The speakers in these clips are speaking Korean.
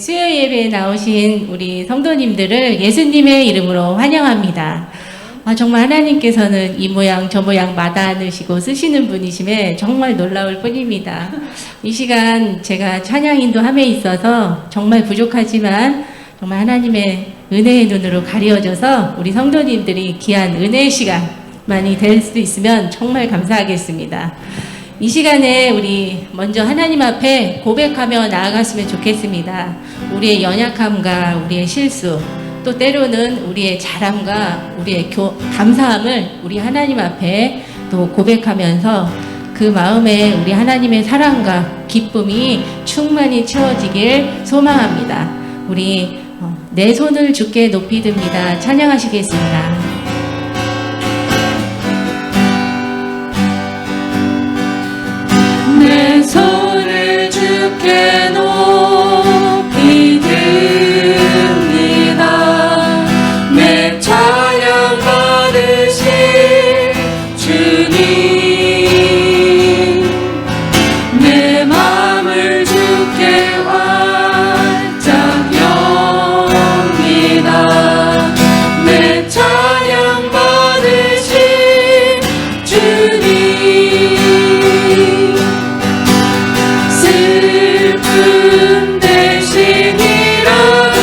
수요 예배에 나오신 우리 성도님들을 예수님의 이름으로 환영합니다. 정말 하나님께서는 이 모양 저 모양 마다하시고 쓰시는 분이심에 정말 놀라울 뿐입니다. 이 시간 제가 찬양 인도함에 있어서 정말 부족하지만 정말 하나님의 은혜의 눈으로 가려져서 우리 성도님들이 귀한 은혜의 시간만이 될 수 있으면 정말 감사하겠습니다. 이 시간에 우리 먼저 하나님 앞에 고백하며 나아갔으면 좋겠습니다. 우리의 연약함과 우리의 실수, 또 때로는 우리의 잘함과 우리의 감사함을 우리 하나님 앞에 또 고백하면서 그 마음에 우리 하나님의 사랑과 기쁨이 충만히 채워지길 소망합니다. 우리 내 손을 주께 높이 듭니다. 찬양하시겠습니다. 내 손을 주께 높이 듭니다. 내 찬양 받으실 주님, 내 맘을 주께 활짝 엽니다. 내 찬양 받으실 주님, 슬픔 대신 일하네,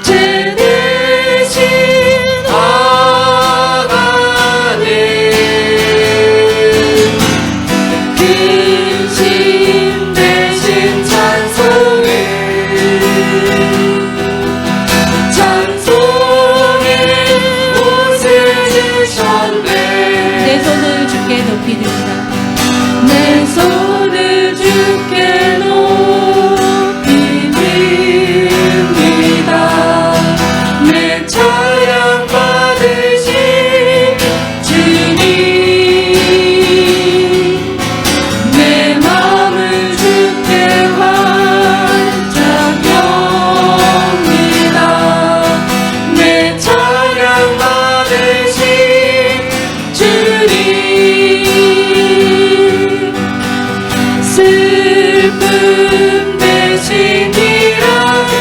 죄 대신 화가네, 근심 대신 찬송해, 찬송의 옷을 주셨네. 내 손을 주께 높이 듭니다. 내 손을 주께 높이 듭니다. 내 찬양 받으신 주님, 내 맘을 주께 활짝 엽니다. 내 찬양 받으신 주님, 슬픔 대신 일하네,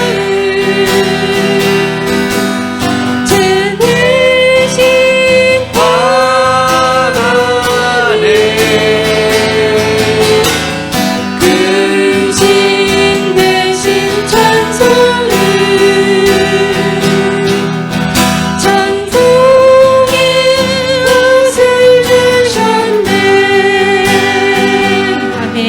죄 대신 화가네, 근심 대신 찬송해, 찬송의 옷을 주셨네. 아멘.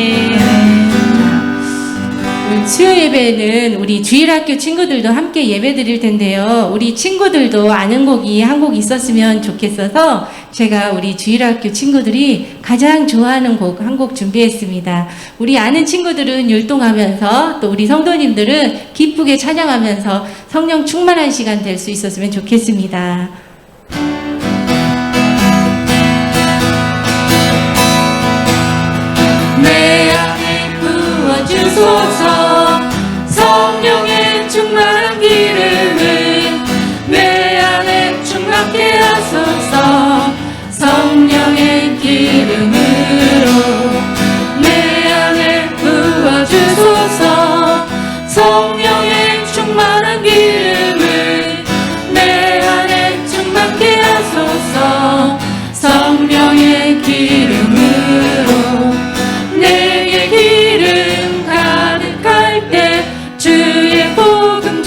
수요 예배는 우리 주일학교 친구들도 함께 예배 드릴 텐데요. 우리 친구들도 아는 곡이 한 곡 있었으면 좋겠어서 제가 우리 주일학교 친구들이 가장 좋아하는 곡 한 곡 준비했습니다. 우리 아는 친구들은 율동하면서 또 우리 성도님들은 기쁘게 찬양하면서 성령 충만한 시간 될 수 있었으면 좋겠습니다. 내 안에 부어주소서. 성령의 충만한 기름을 내 안에 충만케 하소서. 성령의 기름으로 내 안에 부어주소서. 성령의 충만한 기름을 내 안에 충만케 하소서. 성령의 기름으로 내게 기름 가득할 때 주의 복음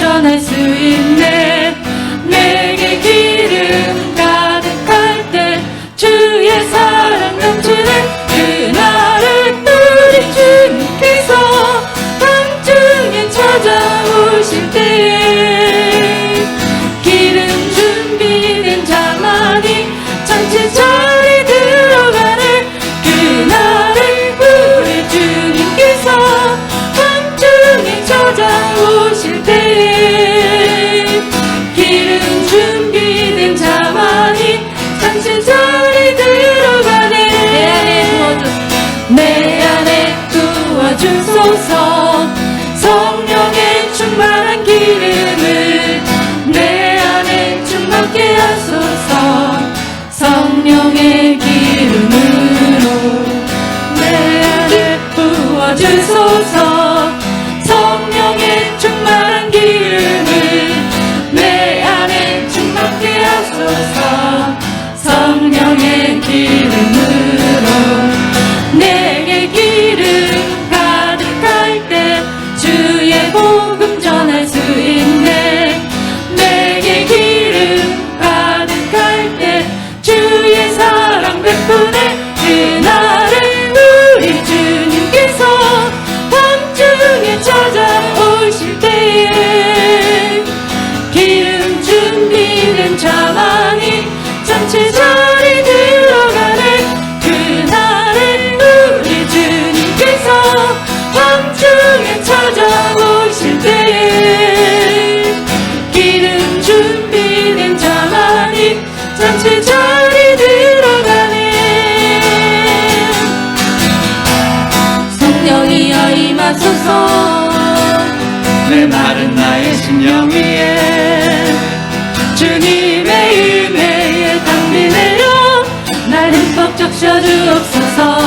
주옵소서.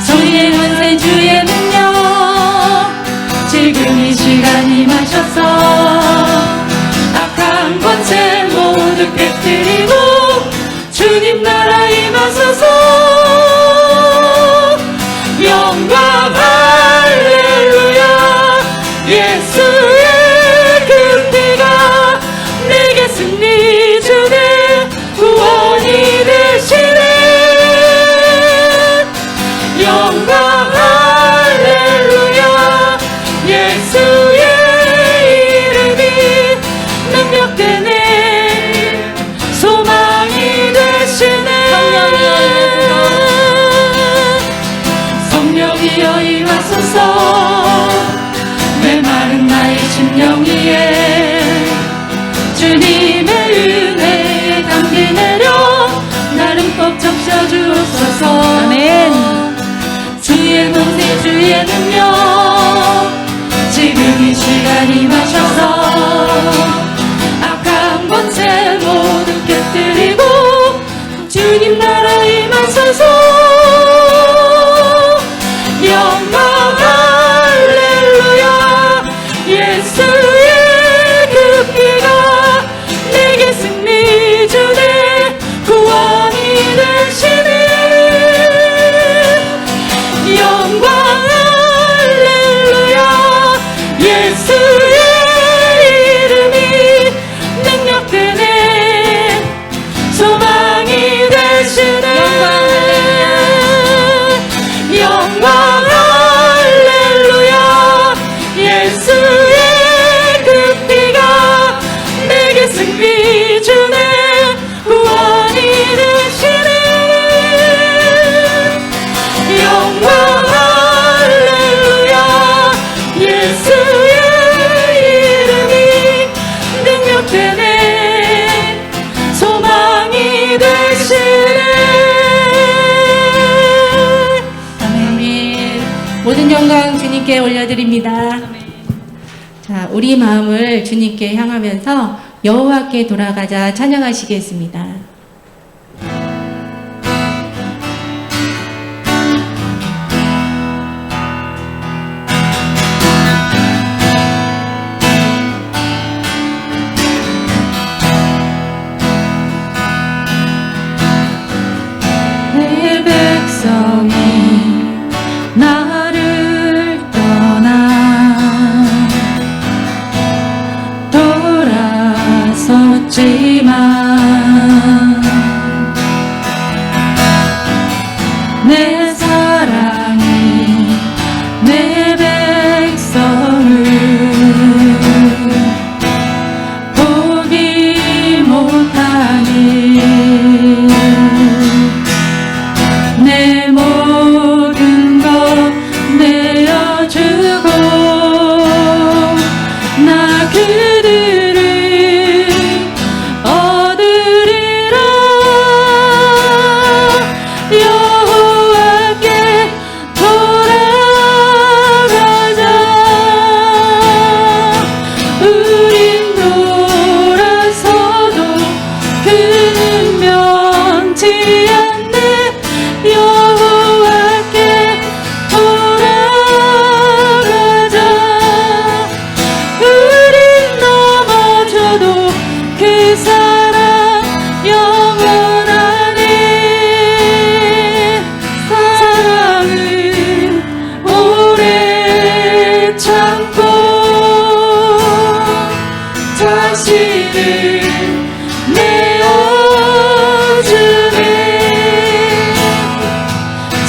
성령의 권세 주의 능력 지금 이 시간 임하셔서 악한 권세 모두 깨뜨리고 주님 나라 임하소서. 영광 할렐루야. 예수의 그 피가 내게 승리 주네 구원이 되시네. 영광 할렐루야. 예수의 이름이 능력되네 소망이 되시네. 성령이여 임하소서. 메마른 나의 심령 위에 주님의 은혜에 담비 내려 나를 꼭 적셔주옵소서. 아멘. 주의 권세 주의 능력 지금 이 시간 임하셔서 악한 권세 모두 깨뜨리고 주님 나라 임하소서. 영광 할렐루야. 예수의 그 피가 내게 승리 주네 구원이 되시네. 영광 할렐루야. 예수의 이름이 능력되네 소망이 되시네. 영광 할렐루야. 예수의 그 피가 내게 승리 주네 구원이 되시네. 영광 할렐루야. 예수의 이름이 능력되네 소망이 되시네. 아멘. 모든 영광 주님께 올려드립니다. 자, 우리 마음을 주님께 향하면서 여호와께 돌아가자 찬양하시겠습니다. 내 백성이 나를 떠나 돌아섰지만 내 사랑이 내 백성을 포기 못하니 내 모든 것 내어주고 나 그들을 얻으리라. 여호와께 돌아가자. 우린 돌아서도 그는 면치 않네. 여호와께 돌아가자. 우린 넘어져도 그 사랑 영원하네. 사랑은 오래 참고 자신을 내어주네.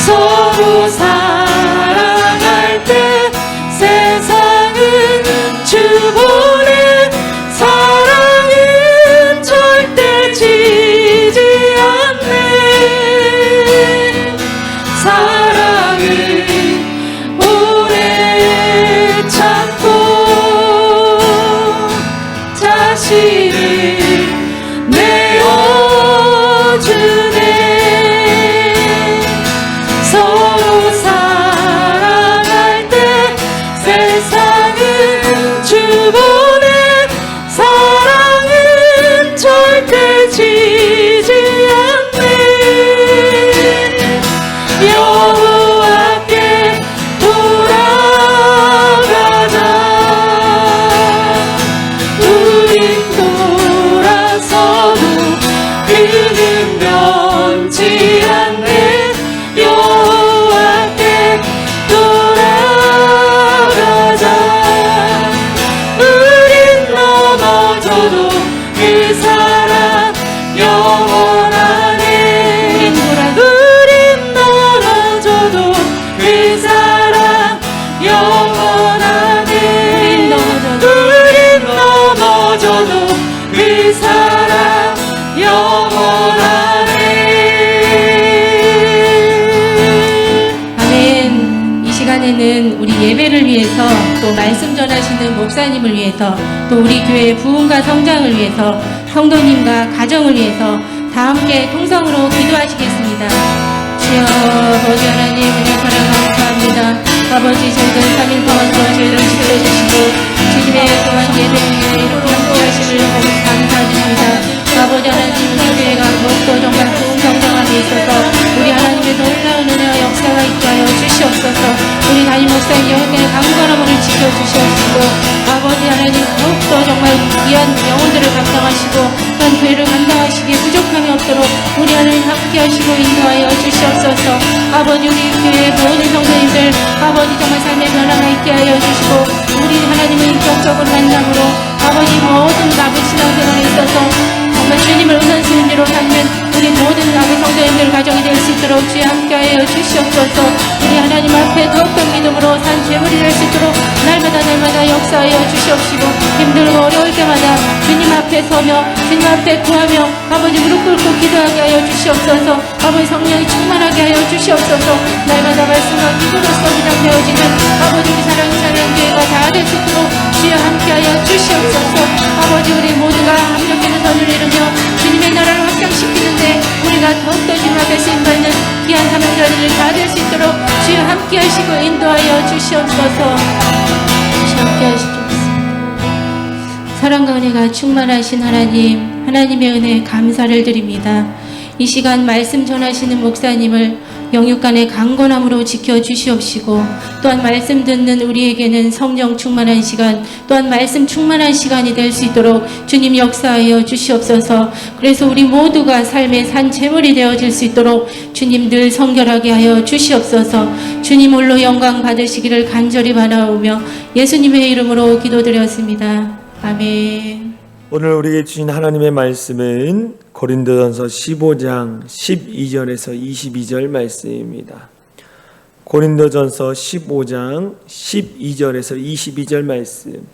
서로 사랑할 때 세상은 주보네. 사랑은 절대 지지 않네. 사랑은 오래 참고 자신을 내어주네. 서로 사랑할 때 세상은 주보네. 사랑은 절대 지지 않네. 인도하시는 목사님을 위해서 또 우리 교회의 부흥과 성장을 위해서 성도님과 가정을 위해서 다 함께 통성으로 기도하시겠습니다. 주여 아버지 하나님 은혜 사랑 감사합니다. 아버지 저희들 3일 동안 또 저희를 지켜주시고 주님의 또한 예배에 이렇게 함께하시길 감사드립니다. 아버지 하나님 우리 교회가 더욱더 정말 부흥 성장함에 있어서 우리 하나님의 놀라운 은혜와 역사가 있게 하여 주시옵소서. 우리 담임 목사님 여호와의 강건한 물을 지켜주시옵시고 아버지 하나님 더욱더 정말 귀한 영혼들을 감당하시고 또한 교회를 감당하시기에 부족함이 없도록 우리 하나님 함께하시고 인도하여 주시옵소서. 아버지 우리 교회의 모든 성도님들 아버지 정말 삶의 변화가 있게 하여 주시고 우리 하나님의 인격적인 만남으로 아버지 모든 남은 신앙생활에 있어서 정말 주님을 우선순위로 삼는 우리 모든 남은 성도님들 가정이 될 수 있도록 주여 함께하여 주시옵소서. 우리 하나님 앞에 더욱더 믿음으로 산 제물이 될 수 있도록 날마다 역사하여 주시옵시고 힘들고 어려울 때마다 주님 앞에 서며 주님 앞에 구하며 아버지 무릎 꿇고 기도하게 하여 주시옵소서. 아버지 성령이 충만하게 하여 주시옵소서. 날마다 말씀과 기도로서 그냥 되어지는 아버지 우리 사랑하는 교회가 다 될 수 있도록 주여 함께하여 주시옵소서. 아버지 우리 모두가 합력해서 선을 이루며 주님의 나라를 확장시키는데 우리가 더욱더 주님 앞에 쓰임받는 귀한 사명자들을 다 될 수 있도록 주여 함께하시고 인도하여 주시옵소서. 주여 함께하시옵소서. 사랑과 은혜가 충만하신 하나님, 하나님의 은혜에 감사를 드립니다. 이 시간 말씀 전하시는 목사님을 영육간의 강건함으로 지켜주시옵시고 또한 말씀 듣는 우리에게는 성령 충만한 시간 또한 말씀 충만한 시간이 될 수 있도록 주님 역사하여 주시옵소서. 그래서 우리 모두가 삶의 산 제물이 되어질 수 있도록 주님 늘 성결하게 하여 주시옵소서. 주님 홀로 영광 받으시기를 간절히 바라오며 예수님의 이름으로 기도드렸습니다. 아멘. 오늘 우리에게 주신 하나님의 말씀은 고린도전서 15장 12절에서 22절 말씀입니다. 고린도전서 15장 12절에서 22절 말씀.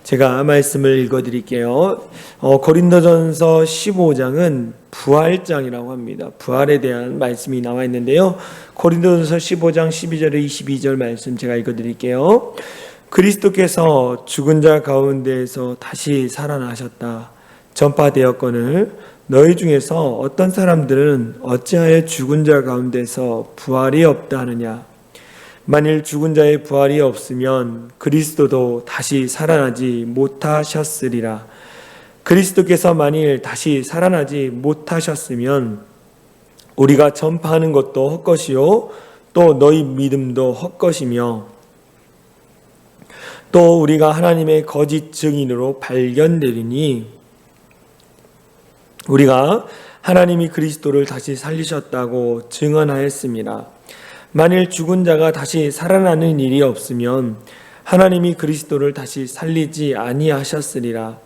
제가 말씀을 읽어드릴게요. 고린도전서 15장은 부활장이라고 합니다. 부활에 대한 말씀이 나와 있는데요. 고린도전서 15장 12절에 22절 말씀 제가 읽어드릴게요. 그리스도께서 죽은 자 가운데에서 다시 살아나셨다 전파되었거늘 너희 중에서 어떤 사람들은 어찌하여 죽은 자 가운데서 부활이 없다 하느냐. 만일 죽은 자의 부활이 없으면 그리스도도 다시 살아나지 못하셨으리라. 그리스도께서 만일 다시 살아나지 못하셨으면 우리가 전파하는 것도 헛것이요 또 너희 믿음도 헛것이며 또 우리가 하나님의 거짓 증인으로 발견되리니 우리가 하나님이 그리스도를 다시 살리셨다고 증언하였습니다. 만일 죽은 자가 다시 살아나는 일이 없으면 하나님이 그리스도를 다시 살리지 아니하셨으리라.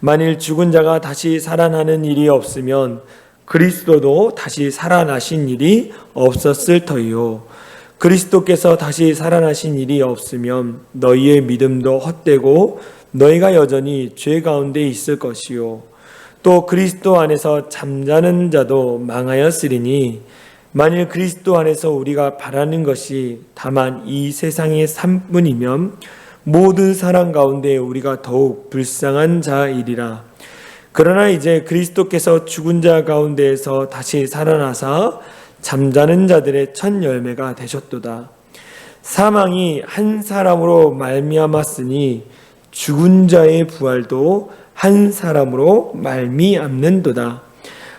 만일 죽은 자가 다시 살아나는 일이 없으면 그리스도도 다시 살아나신 일이 없었을 터이요. 그리스도께서 다시 살아나신 일이 없으면 너희의 믿음도 헛되고 너희가 여전히 죄 가운데 있을 것이요. 또 그리스도 안에서 잠자는 자도 망하였으리니 만일 그리스도 안에서 우리가 바라는 것이 다만 이 세상의 삶뿐이면 모든 사람 가운데 우리가 더욱 불쌍한 자이리라. 그러나 이제 그리스도께서 죽은 자 가운데에서 다시 살아나사 잠자는 자들의 첫 열매가 되셨도다. 사망이 한 사람으로 말미암았으니 죽은 자의 부활도 한 사람으로 말미암는도다.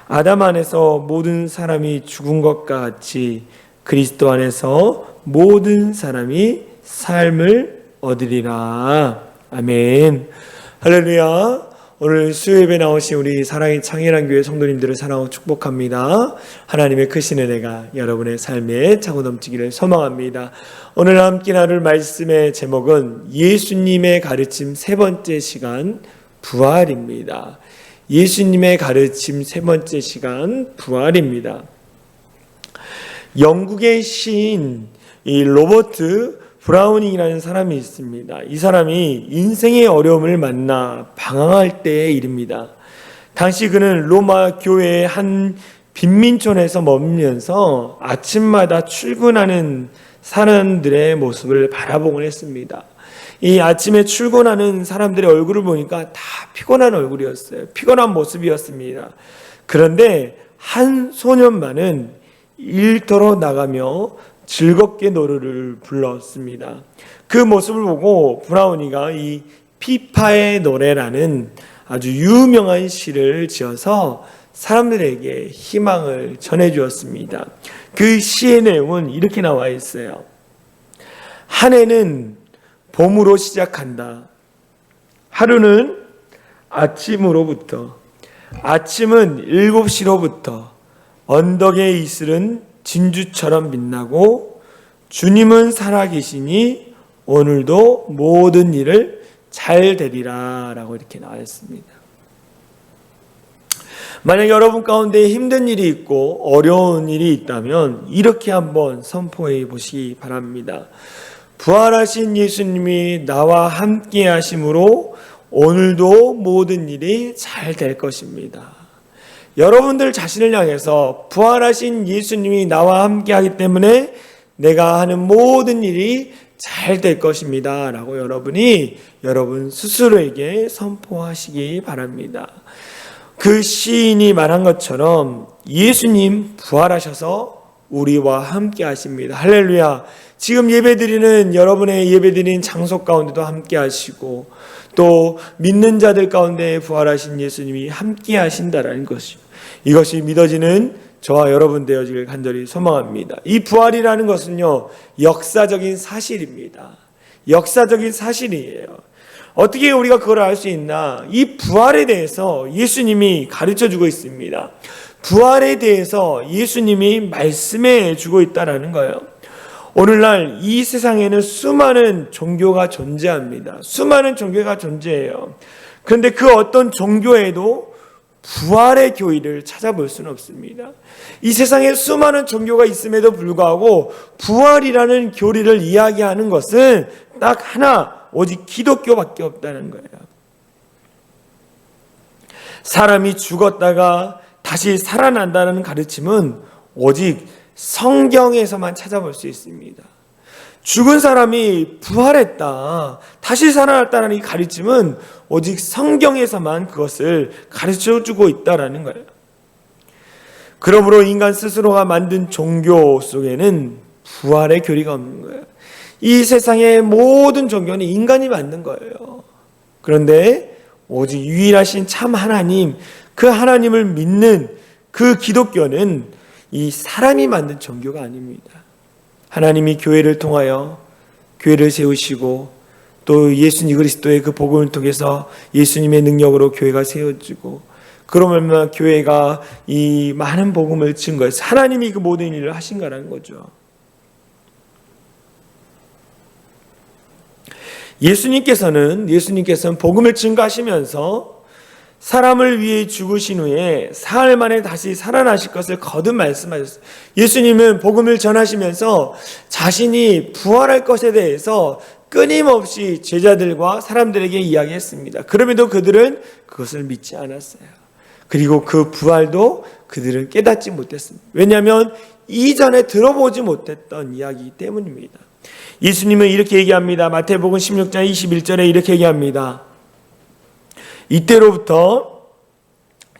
아담 안에서 모든 사람이 죽은 것과 같이 그리스도 안에서 모든 사람이 삶을 얻으리라. 아멘. 할렐루야. 오늘 수요예배 나오신 우리 사랑의 창일한 교회 성도님들을 사랑하고 축복합니다. 하나님의 크신 은혜가 여러분의 삶에 차고 넘치기를 소망합니다. 오늘 함께 나눌 말씀의 제목은 예수님의 가르침 세 번째 시간 부활입니다. 예수님의 가르침 세 번째 시간 부활입니다. 영국의 시인 이 로버트 브라우닝이라는 사람이 있습니다. 이 사람이 인생의 어려움을 만나 방황할 때의 일입니다. 당시 그는 로마 교회의 한 빈민촌에서 머물면서 아침마다 출근하는 사람들의 모습을 바라보곤 했습니다. 이 아침에 출근하는 사람들의 얼굴을 보니까 다 피곤한 얼굴이었어요. 피곤한 모습이었습니다. 그런데 한 소년만은 일터로 나가며 즐겁게 노래를 불렀습니다. 그 모습을 보고 브라우니가 이 피파의 노래라는 아주 유명한 시를 지어서 사람들에게 희망을 전해주었습니다. 그 시의 내용은 이렇게 나와 있어요. 한 해는 봄으로 시작한다. 하루는 아침으로부터, 아침은 7시로부터 언덕의 이슬은 진주처럼 빛나고 주님은 살아계시니 오늘도 모든 일을 잘 되리라 라고 이렇게 나와 있습니다. 만약 여러분 가운데 힘든 일이 있고 어려운 일이 있다면 이렇게 한번 선포해 보시기 바랍니다. 부활하신 예수님이 나와 함께 하심으로 오늘도 모든 일이 잘 될 것입니다. 여러분들 자신을 향해서 부활하신 예수님이 나와 함께 하기 때문에 내가 하는 모든 일이 잘 될 것입니다 라고 여러분이 여러분 스스로에게 선포하시기 바랍니다. 그 시인이 말한 것처럼 예수님 부활하셔서 우리와 함께 하십니다. 할렐루야. 지금 예배드리는 여러분의 예배드리는 장소 가운데도 함께 하시고 또 믿는 자들 가운데 부활하신 예수님이 함께 하신다라는 것이죠. 이것이 믿어지는 저와 여러분 되어지길 간절히 소망합니다. 이 부활이라는 것은요, 역사적인 사실입니다. 역사적인 사실이에요. 어떻게 우리가 그걸 알 수 있나? 이 부활에 대해서 예수님이 가르쳐주고 있습니다. 부활에 대해서 예수님이 말씀해 주고 있다는 거예요. 오늘날 이 세상에는 수많은 종교가 존재합니다. 수많은 종교가 존재해요. 그런데 그 어떤 종교에도 부활의 교리를 찾아볼 수는 없습니다. 이 세상에 수많은 종교가 있음에도 불구하고 부활이라는 교리를 이야기하는 것은 딱 하나, 오직 기독교밖에 없다는 거예요. 사람이 죽었다가 다시 살아난다는 가르침은 오직 성경에서만 찾아볼 수 있습니다. 죽은 사람이 부활했다, 다시 살아났다는 이 가르침은 오직 성경에서만 그것을 가르쳐주고 있다는 거예요. 그러므로 인간 스스로가 만든 종교 속에는 부활의 교리가 없는 거예요. 이 세상의 모든 종교는 인간이 만든 거예요. 그런데 오직 유일하신 참 하나님, 그 하나님을 믿는 그 기독교는 이 사람이 만든 종교가 아닙니다. 하나님이 교회를 통하여 교회를 세우시고 또 예수님 그리스도의 그 복음을 통해서 예수님의 능력으로 교회가 세워지고 그러면 교회가 이 많은 복음을 증거해서 하나님이 그 모든 일을 하신 거라는 거죠. 예수님께서는 복음을 증거하시면서 사람을 위해 죽으신 후에 사흘 만에 다시 살아나실 것을 거듭 말씀하셨어요. 예수님은 복음을 전하시면서 자신이 부활할 것에 대해서 끊임없이 제자들과 사람들에게 이야기했습니다. 그럼에도 그들은 그것을 믿지 않았어요. 그리고 그 부활도 그들은 깨닫지 못했습니다. 왜냐하면 이전에 들어보지 못했던 이야기이기 때문입니다. 예수님은 이렇게 얘기합니다. 마태복음 16장 21절에 이렇게 얘기합니다. 이때로부터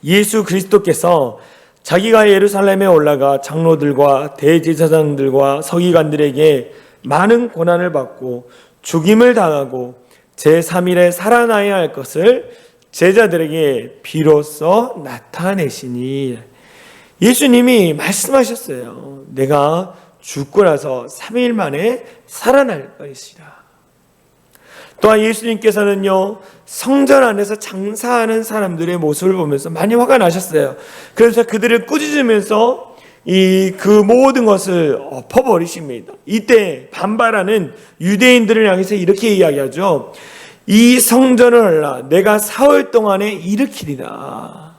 예수 그리스도께서 자기가 예루살렘에 올라가 장로들과 대제사장들과 서기관들에게 많은 고난을 받고 죽임을 당하고 제3일에 살아나야 할 것을 제자들에게 비로소 나타내시니, 예수님이 말씀하셨어요. 내가 죽고 나서 3일 만에 살아날 것이다. 또한 예수님께서는요, 성전 안에서 장사하는 사람들의 모습을 보면서 많이 화가 나셨어요. 그래서 그들을 꾸짖으면서 그 모든 것을 엎어버리십니다. 이때 반발하는 유대인들을 향해서 이렇게 이야기하죠. 이 성전을 내가 사흘 동안에 일으키리라.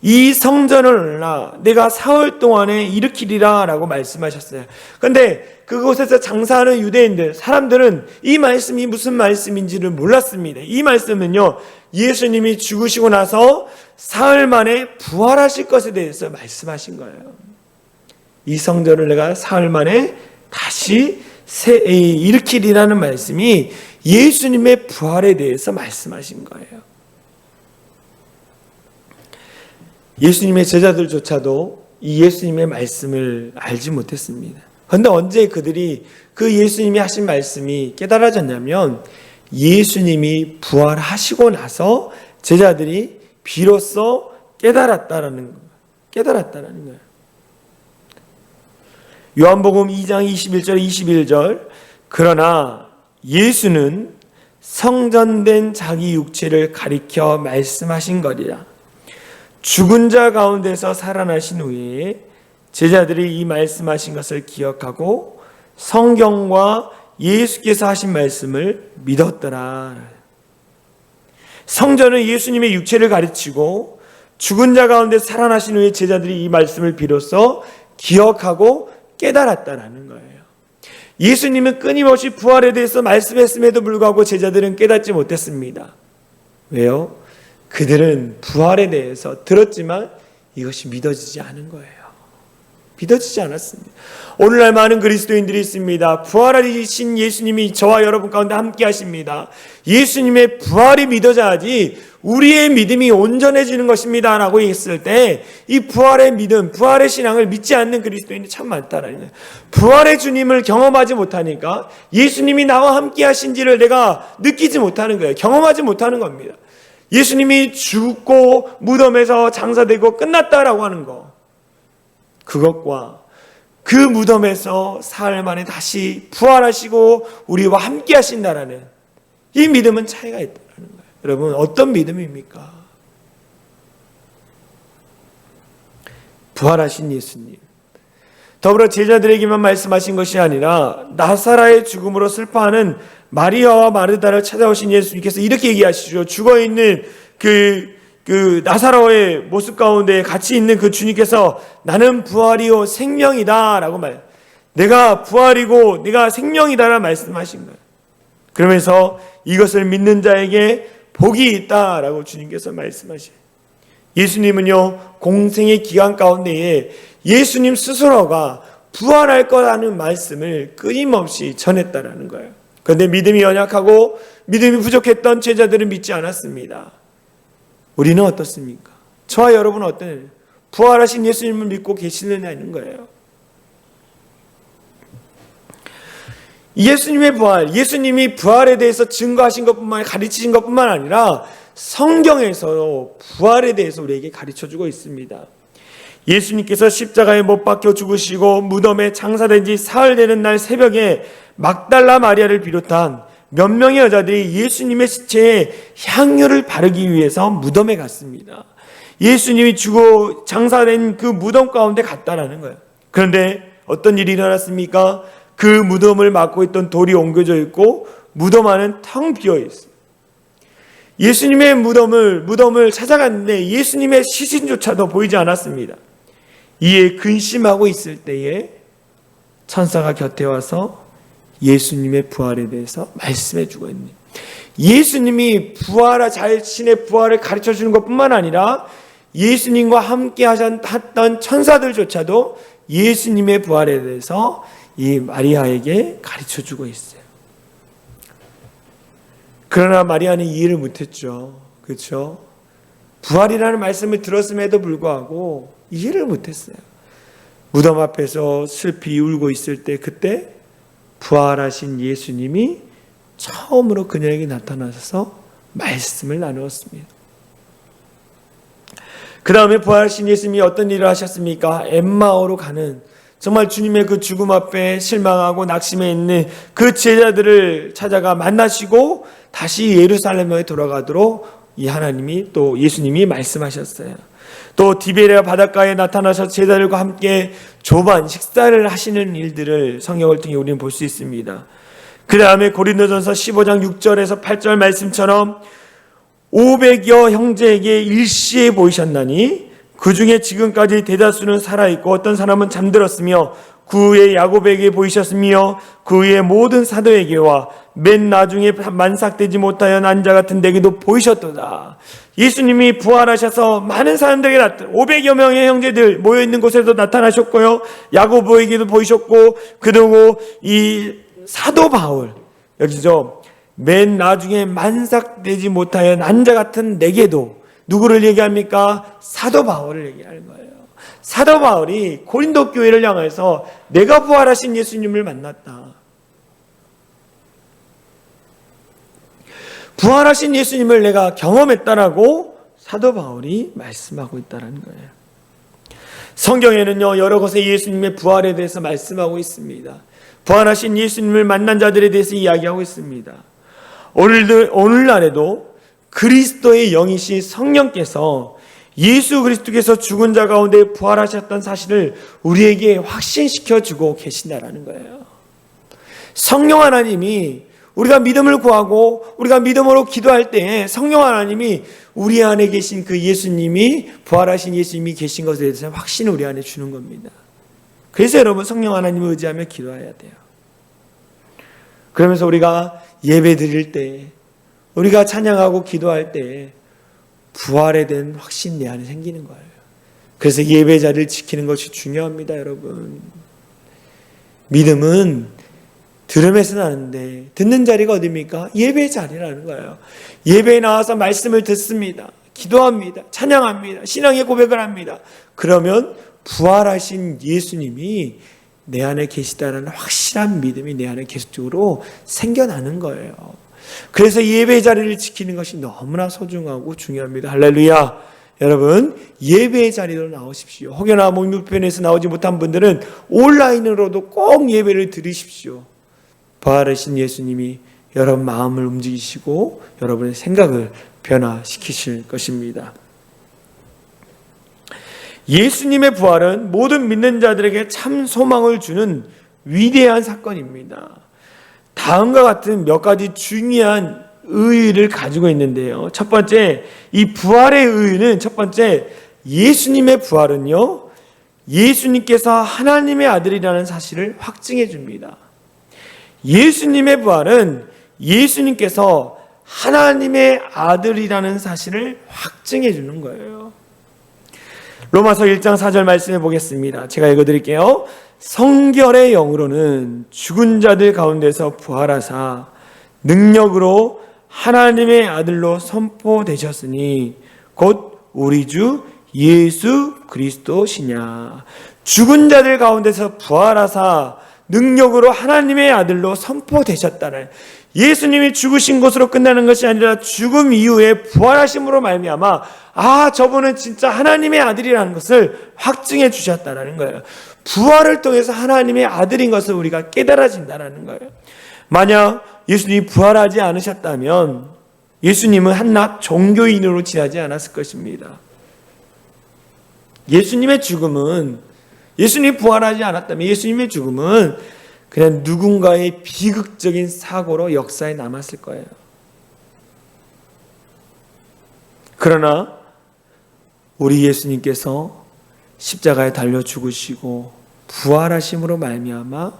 이 성전을 내가 사흘 동안에 일으키리라 라고 말씀하셨어요. 그런데 그곳에서 장사하는 유대인들, 사람들은 이 말씀이 무슨 말씀인지를 몰랐습니다. 이 말씀은요, 예수님이 죽으시고 나서 사흘 만에 부활하실 것에 대해서 말씀하신 거예요. 이 성전을 내가 사흘 만에 다시 일으키리라는 말씀이 예수님의 부활에 대해서 말씀하신 거예요. 예수님의 제자들조차도 이 예수님의 말씀을 알지 못했습니다. 그런데 언제 그들이 그 예수님이 하신 말씀이 깨달아졌냐면 예수님이 부활하시고 나서 제자들이 비로소 깨달았다라는 거예요. 요한복음 2장 21절 21절 그러나 예수는 성전된 자기 육체를 가리켜 말씀하신 거리라. 죽은 자 가운데서 살아나신 후에 제자들이 이 말씀하신 것을 기억하고 성경과 예수께서 하신 말씀을 믿었더라. 성전은 예수님의 육체를 가르치고 죽은 자 가운데 살아나신 후에 제자들이 이 말씀을 비로소 기억하고 깨달았다라는 거예요. 예수님은 끊임없이 부활에 대해서 말씀했음에도 불구하고 제자들은 깨닫지 못했습니다. 왜요? 그들은 부활에 대해서 들었지만 이것이 믿어지지 않은 거예요. 믿어지지 않았습니다. 오늘날 많은 그리스도인들이 있습니다. 부활하신 예수님이 저와 여러분 가운데 함께 하십니다. 예수님의 부활이 믿어져야지 우리의 믿음이 온전해지는 것입니다 라고 했을 때 이 부활의 믿음, 부활의 신앙을 믿지 않는 그리스도인이 참 많다라는 거예요. 부활의 주님을 경험하지 못하니까 예수님이 나와 함께 하신지를 내가 느끼지 못하는 거예요. 경험하지 못하는 겁니다. 예수님이 죽고 무덤에서 장사되고 끝났다라고 하는 거, 그것과 그 무덤에서 사흘 만에 다시 부활하시고 우리와 함께 하신다라는 이 믿음은 차이가 있다는 거예요. 여러분, 어떤 믿음입니까? 부활하신 예수님, 더불어 제자들에게만 말씀하신 것이 아니라 나사라의 죽음으로 슬퍼하는 마리아와 마르다를 찾아오신 예수님께서 이렇게 얘기하시죠. 죽어있는 그 나사로의 모습 가운데 같이 있는 그 주님께서 나는 부활이요 생명이다 라고 내가 부활이고 내가 생명이다 라고 말씀하신 거예요. 그러면서 이것을 믿는 자에게 복이 있다 라고 주님께서 말씀하셔요. 예수님은요 공생의 기간 가운데에 예수님 스스로가 부활할 거라는 말씀을 끊임없이 전했다라는 거예요. 그런데 믿음이 연약하고 믿음이 부족했던 제자들은 믿지 않았습니다. 우리는 어떻습니까? 저와 여러분은 어떠냐? 부활하신 예수님을 믿고 계시느냐는 거예요. 예수님의 부활, 예수님이 부활에 대해서 증거하신 것뿐만 가르치신 것뿐만 아니라 성경에서 부활에 대해서 우리에게 가르쳐주고 있습니다. 예수님께서 십자가에 못 박혀 죽으시고 무덤에 장사된 지 사흘 되는 날 새벽에 막달라 마리아를 비롯한 몇 명의 여자들이 예수님의 시체에 향유를 바르기 위해서 무덤에 갔습니다. 예수님이 죽어 장사된 그 무덤 가운데 갔다라는 거예요. 그런데 어떤 일이 일어났습니까? 그 무덤을 막고 있던 돌이 옮겨져 있고 무덤 안은 텅 비어 있어요. 예수님의 무덤을 찾아갔는데 예수님의 시신조차도 보이지 않았습니다. 이에 근심하고 있을 때에 천사가 곁에 와서 예수님의 부활에 대해서 말씀해 주고 있네요. 예수님이 자신의 부활을 가르쳐 주는 것뿐만 아니라 예수님과 함께 하셨던 천사들조차도 예수님의 부활에 대해서 이 마리아에게 가르쳐 주고 있어요. 그러나 마리아는 이해를 못했죠. 그렇죠? 부활이라는 말씀을 들었음에도 불구하고 이해를 못했어요. 무덤 앞에서 슬피 울고 있을 때 그때 부활하신 예수님이 처음으로 그녀에게 나타나셔서 말씀을 나누었습니다. 그 다음에 부활하신 예수님이 어떤 일을 하셨습니까? 엠마오로 가는 정말 주님의 그 죽음 앞에 실망하고 낙심해 있는 그 제자들을 찾아가 만나시고 다시 예루살렘에 돌아가도록 이 하나님이 또 예수님이 말씀하셨어요. 또 디베레아 바닷가에 나타나셔서 제자들과 함께 조반 식사를 하시는 일들을 성경을 통해 우리는 볼 수 있습니다. 그 다음에 고린도전서 15장 6절에서 8절 말씀처럼 500여 형제에게 일시에 보이셨나니 그 중에 지금까지 대다수는 살아있고 어떤 사람은 잠들었으며 그 후에 야곱에게 보이셨으며 그 후에 모든 사도에게와 맨 나중에 만삭되지 못하여 난 자 같은 데에게도 보이셨도다. 예수님이 부활하셔서 많은 사람들에게 500여 명의 형제들 모여있는 곳에도 나타나셨고요. 야고보에게도 보이셨고 그리고 이 사도 바울 여기죠. 맨 나중에 만삭되지 못하여 난자 같은 내게도 누구를 얘기합니까? 사도 바울을 얘기하는 거예요. 사도 바울이 고린도 교회를 향해서 내가 부활하신 예수님을 만났다. 부활하신 예수님을 내가 경험했다라고 사도 바울이 말씀하고 있다는 거예요. 성경에는요, 여러 곳에 예수님의 부활에 대해서 말씀하고 있습니다. 부활하신 예수님을 만난 자들에 대해서 이야기하고 있습니다. 오늘날에도 그리스도의 영이신 성령께서 예수 그리스도께서 죽은 자 가운데 부활하셨던 사실을 우리에게 확신시켜 주고 계신다라는 거예요. 성령 하나님이 우리가 믿음을 구하고 우리가 믿음으로 기도할 때 성령 하나님이 우리 안에 계신 그 예수님이 부활하신 예수님이 계신 것에 대해서 확신을 우리 안에 주는 겁니다. 그래서 여러분 성령 하나님을 의지하며 기도해야 돼요. 그러면서 우리가 예배 드릴 때 우리가 찬양하고 기도할 때 부활에 대한 확신 내 안에 생기는 거예요. 그래서 예배 자리를 지키는 것이 중요합니다, 여러분. 믿음은 들음에서 나는데 듣는 자리가 어디입니까? 예배 자리라는 거예요. 예배에 나와서 말씀을 듣습니다. 기도합니다. 찬양합니다. 신앙의 고백을 합니다. 그러면 부활하신 예수님이 내 안에 계시다는 확실한 믿음이 내 안에 계속적으로 생겨나는 거예요. 그래서 예배 자리를 지키는 것이 너무나 소중하고 중요합니다. 할렐루야. 여러분 예배 자리로 나오십시오. 혹여나 목유편에서 나오지 못한 분들은 온라인으로도 꼭 예배를 드리십시오. 부활하신 예수님이 여러분 마음을 움직이시고 여러분의 생각을 변화시키실 것입니다. 예수님의 부활은 모든 믿는 자들에게 참 소망을 주는 위대한 사건입니다. 다음과 같은 몇 가지 중요한 의의를 가지고 있는데요. 첫 번째, 이 부활의 의의는 첫 번째, 예수님의 부활은요, 예수님께서 하나님의 아들이라는 사실을 확증해 줍니다. 예수님의 부활은 예수님께서 하나님의 아들이라는 사실을 확증해 주는 거예요. 로마서 1장 4절 말씀해 보겠습니다. 제가 읽어드릴게요. 성결의 영으로는 죽은 자들 가운데서 부활하사 능력으로 하나님의 아들로 선포되셨으니 곧 우리 주 예수 그리스도시냐. 죽은 자들 가운데서 부활하사 능력으로 하나님의 아들로 선포되셨다는, 예수님이 죽으신 것으로 끝나는 것이 아니라 죽음 이후에 부활하심으로 말미암아 저분은 진짜 하나님의 아들이라는 것을 확증해 주셨다는 거예요. 부활을 통해서 하나님의 아들인 것을 우리가 깨달아진다는 거예요. 만약 예수님이 부활하지 않으셨다면 예수님은 한낱 종교인으로 지나지 않았을 것입니다. 예수님의 죽음은, 예수님이 부활하지 않았다면 예수님의 죽음은 그냥 누군가의 비극적인 사고로 역사에 남았을 거예요. 그러나 우리 예수님께서 십자가에 달려 죽으시고 부활하심으로 말미암아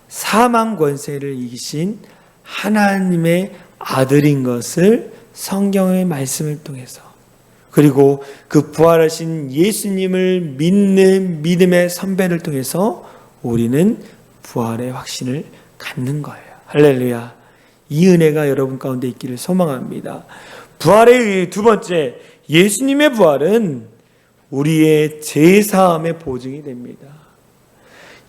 사망 권세를 이기신 하나님의 아들인 것을 성경의 말씀을 통해서, 그리고 그 부활하신 예수님을 믿는 믿음의 선배를 통해서 우리는 부활의 확신을 갖는 거예요. 할렐루야. 이 은혜가 여러분 가운데 있기를 소망합니다. 부활의 의의 두 번째, 예수님의 부활은 우리의 죄사함의 보증이 됩니다.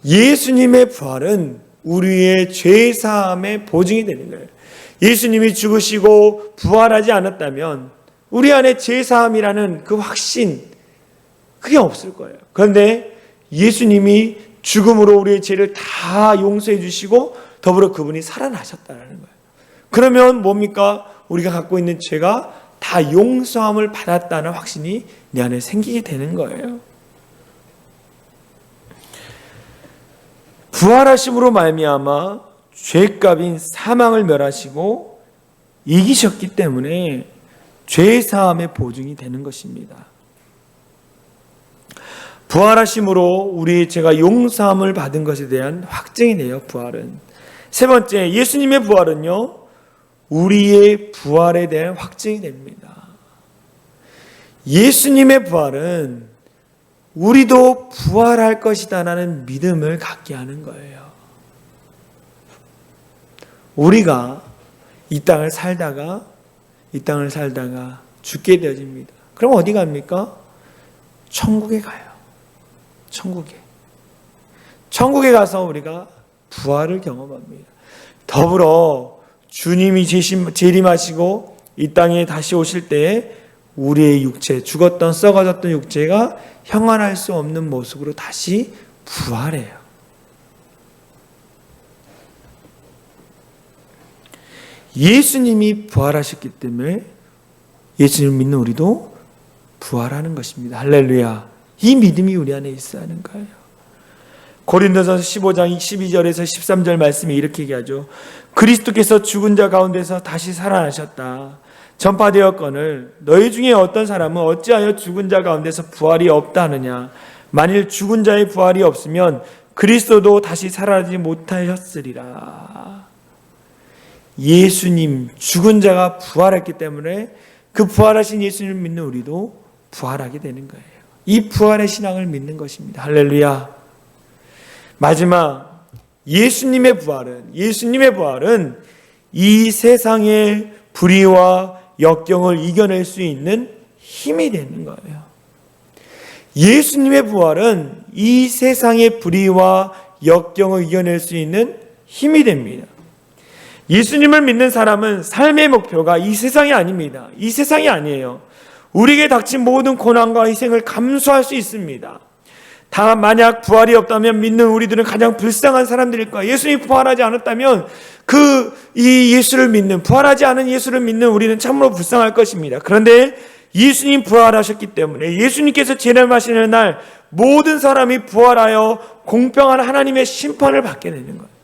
예수님의 부활은 우리의 죄사함의 보증이 되는 거예요. 예수님이 죽으시고 부활하지 않았다면 우리 안에 죄사함이라는 그 확신, 그게 없을 거예요. 그런데 예수님이 죽음으로 우리의 죄를 다 용서해 주시고 더불어 그분이 살아나셨다는 거예요. 그러면 뭡니까? 우리가 갖고 있는 죄가 다 용서함을 받았다는 확신이 내 안에 생기게 되는 거예요. 부활하심으로 말미암아 죄값인 사망을 멸하시고 이기셨기 때문에 죄사함의 보증이 되는 것입니다. 부활하심으로 우리의 죄가 용서함을 받은 것에 대한 확증이 돼요. 부활은. 세 번째, 예수님의 부활은요, 우리의 부활에 대한 확증이 됩니다. 예수님의 부활은 우리도 부활할 것이다라는 믿음을 갖게 하는 거예요. 우리가 이 땅을 살다가 죽게 되어집니다. 그럼 어디 갑니까? 천국에 가요. 천국에 가서 우리가 부활을 경험합니다. 더불어 주님이 재림하시고 이 땅에 다시 오실 때에 우리의 육체, 죽었던 썩어졌던 육체가 형언할 수 없는 모습으로 다시 부활해요. 예수님이 부활하셨기 때문에 예수님을 믿는 우리도 부활하는 것입니다. 할렐루야. 이 믿음이 우리 안에 있어야 하는 거예요. 고린도전서 15장 12절에서 13절 말씀이 이렇게 얘기하죠. 그리스도께서 죽은 자 가운데서 다시 살아나셨다. 전파되었거늘 너희 중에 어떤 사람은 어찌하여 죽은 자 가운데서 부활이 없다 하느냐. 만일 죽은 자의 부활이 없으면 그리스도도 다시 살아나지 못하였으리라. 예수님 죽은 자가 부활했기 때문에 그 부활하신 예수님을 믿는 우리도 부활하게 되는 거예요. 이 부활의 신앙을 믿는 것입니다. 할렐루야. 마지막 예수님의 부활은 이 세상의 불의와 역경을 이겨낼 수 있는 힘이 되는 거예요. 예수님의 부활은 이 세상의 불의와 역경을 이겨낼 수 있는 힘이 됩니다. 예수님을 믿는 사람은 삶의 목표가 이 세상이 아닙니다. 이 세상이 아니에요. 우리에게 닥친 모든 고난과 희생을 감수할 수 있습니다. 다만 만약 부활이 없다면 믿는 우리들은 가장 불쌍한 사람들일 거예요. 예수님이 부활하지 않았다면 부활하지 않은 예수를 믿는 우리는 참으로 불쌍할 것입니다. 그런데 예수님 부활하셨기 때문에 예수님께서 재림하시는 날 모든 사람이 부활하여 공평한 하나님의 심판을 받게 되는 거예요.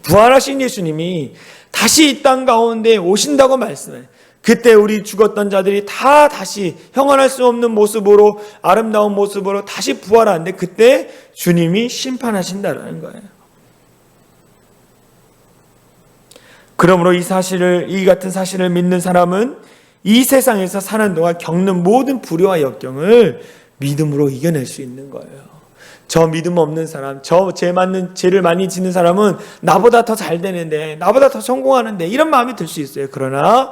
부활하신 예수님이 다시 이 땅 가운데 오신다고 말씀해요. 그때 우리 죽었던 자들이 다 다시 형언할 수 없는 모습으로, 아름다운 모습으로 다시 부활하는데 그때 주님이 심판하신다는 거예요. 그러므로 이 같은 사실을 믿는 사람은 이 세상에서 사는 동안 겪는 모든 불의와 역경을 믿음으로 이겨낼 수 있는 거예요. 저 믿음 없는 사람, 죄를 많이 짓는 사람은 나보다 더 잘 되는데, 나보다 더 성공하는데 이런 마음이 들 수 있어요. 그러나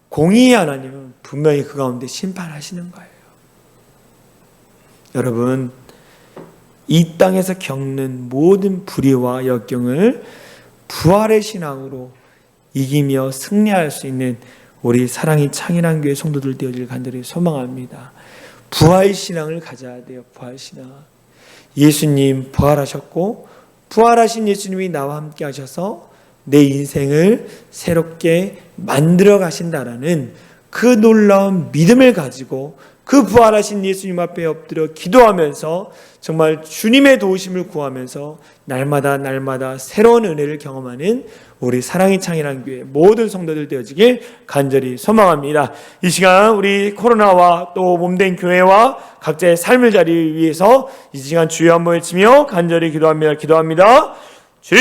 공의의 하나님은 분명히 그 가운데 심판하시는 거예요. 여러분, 이 땅에서 겪는 모든 불의와 역경을 부활의 신앙으로 이기며 승리할 수 있는 우리 사랑이 창일한 교회 성도들 되어질 간절히 소망합니다. 부활 신앙을 가져야 돼요. 부활 신앙. 예수님 부활하셨고 부활하신 예수님이 나와 함께 하셔서 내 인생을 새롭게 만들어 가신다라는 그 놀라운 믿음을 가지고 그 부활하신 예수님 앞에 엎드려 기도하면서 정말 주님의 도우심을 구하면서 날마다 새로운 은혜를 경험하는 우리 사랑이 창일한 교회 모든 성도들 되어지길 간절히 소망합니다. 이 시간 우리 코로나와 또 몸된 교회와 각자의 삶을 자리 위해서 이 시간 주여 한번 외치며 간절히 기도합니다. 주여